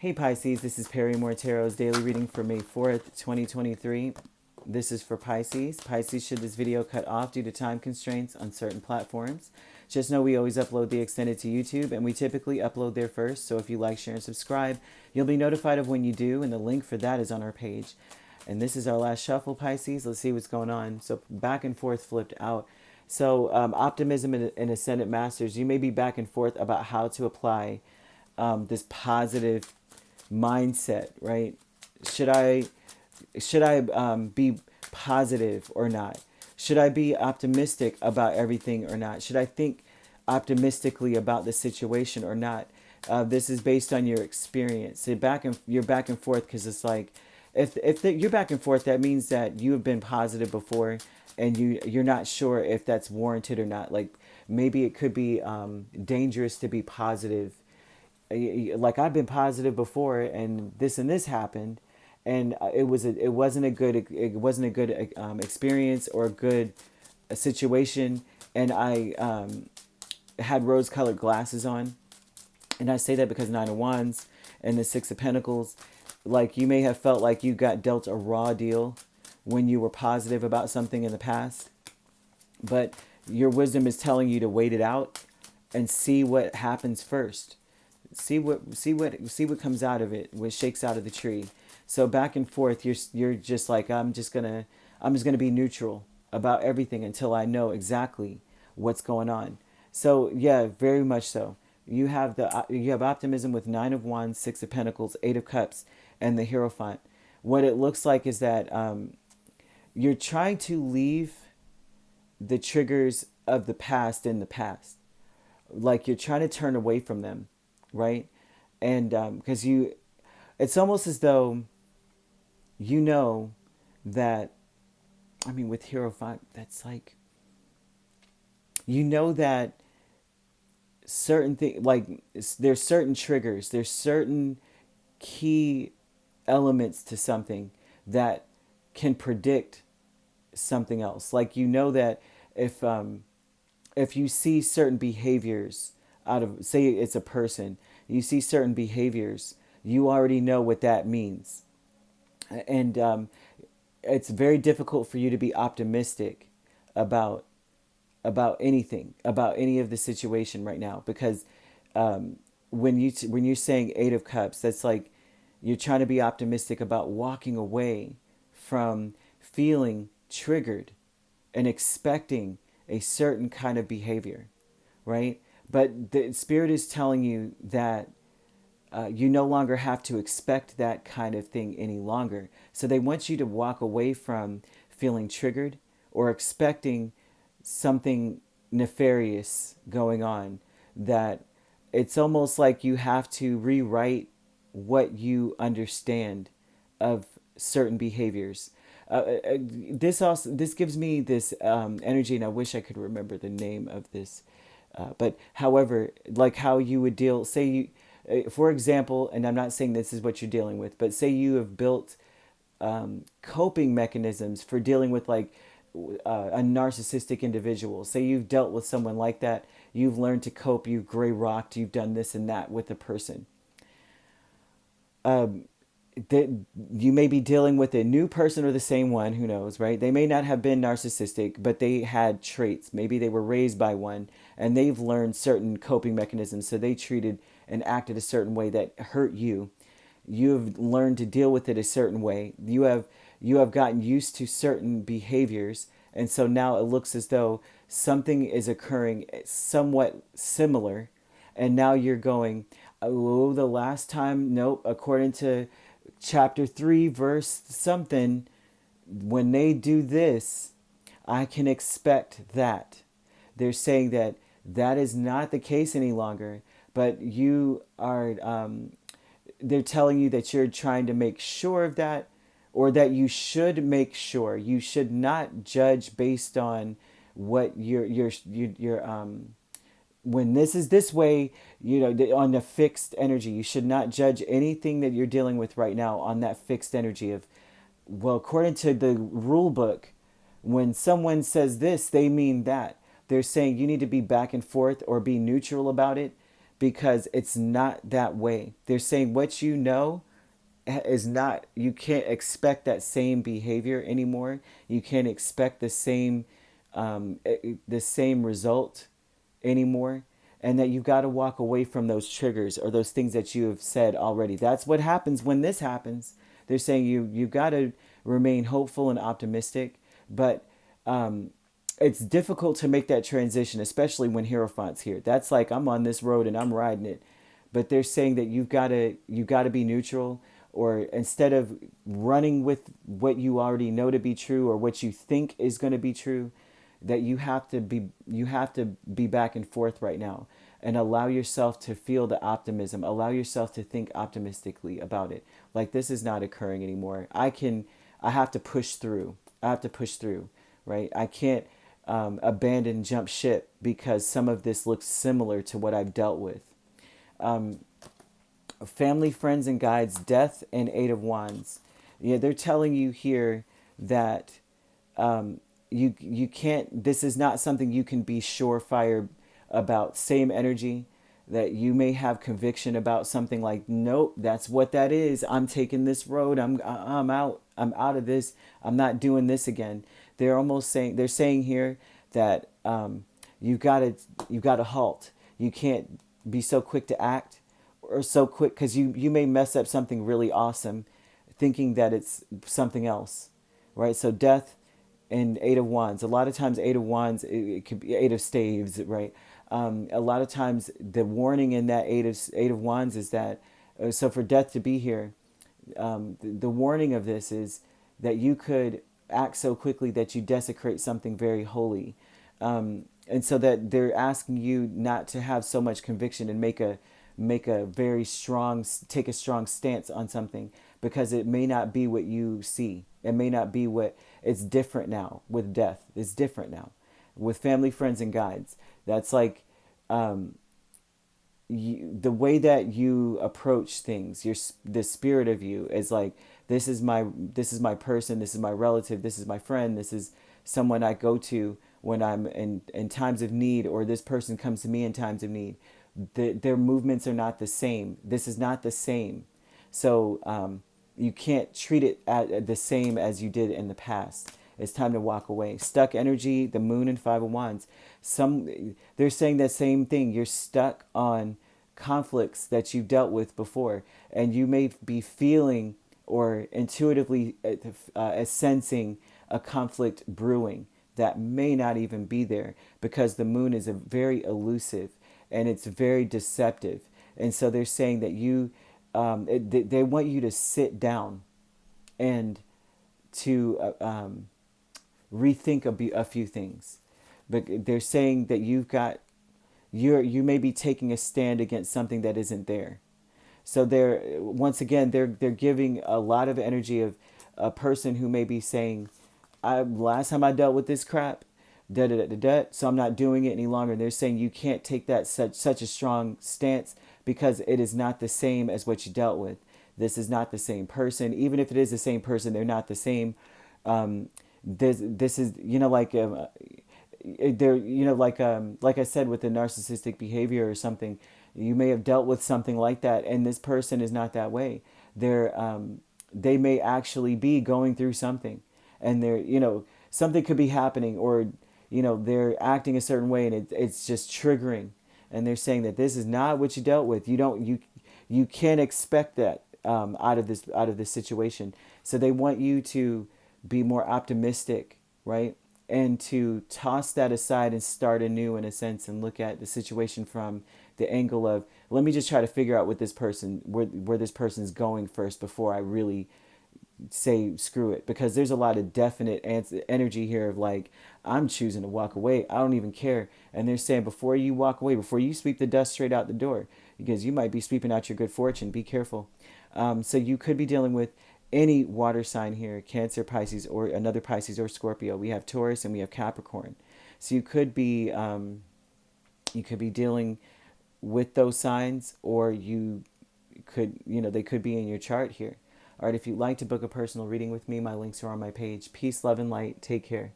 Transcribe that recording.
Hey Pisces, this is Perrymore Tarot's daily reading for May 4th, 2023. This is for Pisces. Pisces, should this video cut off due to time constraints on certain platforms, just know we always upload the extended to YouTube, and we typically upload there first, so if you like, share, and subscribe, you'll be notified of when you do, and the link for that is on our page. And this is our last shuffle, Pisces. Let's see what's going on. So back and forth flipped out. So optimism and ascendant masters, you may be back and forth about how to apply this positive mindset, right? Should I be positive or not? Should I be optimistic about everything or not? Should I think optimistically about the situation or not? This is based on your experience. So you're back and forth because it's like, you're back and forth, that means that you have been positive before, and you're not sure if that's warranted or not. Like maybe it could be dangerous to be positive. Like I've been positive before, and this happened, and it wasn't a good experience or a good situation, and I had rose-colored glasses on, and I say that because Nine of Wands and the Six of Pentacles, like you may have felt like you got dealt a raw deal when you were positive about something in the past, but your wisdom is telling you to wait it out and see what happens first. See what comes out of it, what shakes out of the tree. So back and forth, you're just like, I'm just gonna be neutral about everything until I know exactly what's going on. So yeah, very much so. You have optimism with Nine of Wands, Six of Pentacles, Eight of Cups, and the Hierophant. What it looks like is that you're trying to leave the triggers of the past in the past. Like you're trying to turn away from them, right? And because it's almost as though you know that, I mean, with Hierophant, that's like, you know that certain things, like there's certain triggers, there's certain key elements to something that can predict something else. Like you know that if you see certain behaviors out of, say it's a person, you see certain behaviors, you already know what that means. And it's very difficult for you to be optimistic about anything, about any of the situation right now, because when you're saying Eight of Cups, that's like you're trying to be optimistic about walking away from feeling triggered and expecting a certain kind of behavior, right? But the spirit is telling you that you no longer have to expect that kind of thing any longer. So they want you to walk away from feeling triggered or expecting something nefarious going on, that it's almost like you have to rewrite what you understand of certain behaviors. This gives me this energy, and I wish I could remember the name of this. But however, like how you would deal, say you, for example, and I'm not saying this is what you're dealing with, but say you have built coping mechanisms for dealing with like a narcissistic individual. Say you've dealt with someone like that, you've learned to cope, you've gray rocked, you've done this and that with a person. That you may be dealing with a new person or the same one, who knows, right? They may not have been narcissistic, but they had traits. Maybe they were raised by one and they've learned certain coping mechanisms. So they treated and acted a certain way that hurt you. You've learned to deal with it a certain way. You have gotten used to certain behaviors. And so now it looks as though something is occurring somewhat similar. And now you're going, oh, the last time, nope, according to chapter 3, verse something, when they do this, I can expect that. They're saying that that is not the case any longer, but you are, they're telling you that you're trying to make sure of that, or that you should make sure. You should not judge based on what your when this is this way, you know, on the fixed energy. You should not judge anything that you're dealing with right now on that fixed energy of, well, according to the rule book, when someone says this, they mean that. They're saying you need to be back and forth or be neutral about it, because it's not that way. They're saying what you know is not, you can't expect that same behavior anymore. You can't expect the same result anymore, and that you've got to walk away from those triggers or those things that you have said already. That's what happens when this happens. They're saying you've got to remain hopeful and optimistic, but it's difficult to make that transition, especially when Hierophant's here. That's like, I'm on this road and I'm riding it. But they're saying that you've got to be neutral, or instead of running with what you already know to be true or what you think is going to be true, that you have to be back and forth right now, and allow yourself to feel the optimism, allow yourself to think optimistically about it. Like, this is not occurring anymore. I have to push through. I have to push through, right? I can't abandon, jump ship, because some of this looks similar to what I've dealt with. Family, friends, and guides, death, and Eight of Wands. Yeah, they're telling you here that you can't. This is not something you can be surefire about. Same energy, that you may have conviction about something, like, nope, that's what that is. I'm taking this road. I'm out. I'm out of this. I'm not doing this again. They're saying here that you got to halt. You can't be so quick to act, or so quick, because you may mess up something really awesome thinking that it's something else, right? So death and Eight of Wands. A lot of times Eight of Wands, it could be Eight of Staves, right? A lot of times the warning in that Eight of Wands is that, so for death to be here, the warning of this is that you could act so quickly that you desecrate something very holy. And so that they're asking you not to have so much conviction and take a strong stance on something, because it may not be what you see. It may not be what, it's different now with death. It's different now with family, friends, and guides. That's like, the way that you approach things, the spirit of you is like, this is my person, this is my relative, this is my friend, this is someone I go to when I'm in times of need, or this person comes to me in times of need. Their movements are not the same. This is not the same. So you can't treat it the same as you did in the past. It's time to walk away. Stuck energy, the moon, and Five of Wands. They're saying that same thing. You're stuck on conflicts that you've dealt with before, and you may be feeling or intuitively sensing a conflict brewing that may not even be there, because the moon is a very elusive and it's very deceptive. And so they're saying that they want you to sit down and to rethink a few things. But they're saying that you may be taking a stand against something that isn't there. So they're giving a lot of energy of a person who may be saying, last time I dealt with this crap, da da da da da, so I'm not doing it any longer. And they're saying you can't take that such a strong stance, because it is not the same as what you dealt with. This is not the same person. Even if it is the same person, they're not the same. This is, like I said, with the narcissistic behavior or something, you may have dealt with something like that, and this person is not that way. They may actually be going through something, and something could be happening, or they're acting a certain way, and it's just triggering. And they're saying that this is not what you dealt with. You can't expect that out of this situation. So they want you to be more optimistic, right? And to toss that aside and start anew, in a sense, and look at the situation from the angle of, let me just try to figure out where this person's going first, before I really say screw it. Because there's a lot of definite energy here of like, I'm choosing to walk away. I don't even care. And they're saying, before you walk away, before you sweep the dust straight out the door, because you might be sweeping out your good fortune, be careful. So you could be dealing with any water sign here: Cancer, Pisces, or another Pisces or Scorpio. We have Taurus and we have Capricorn. So you could be dealing with those signs, or they could be in your chart here. All right, if you'd like to book a personal reading with me, my links are on my page. Peace, love, and light. Take care.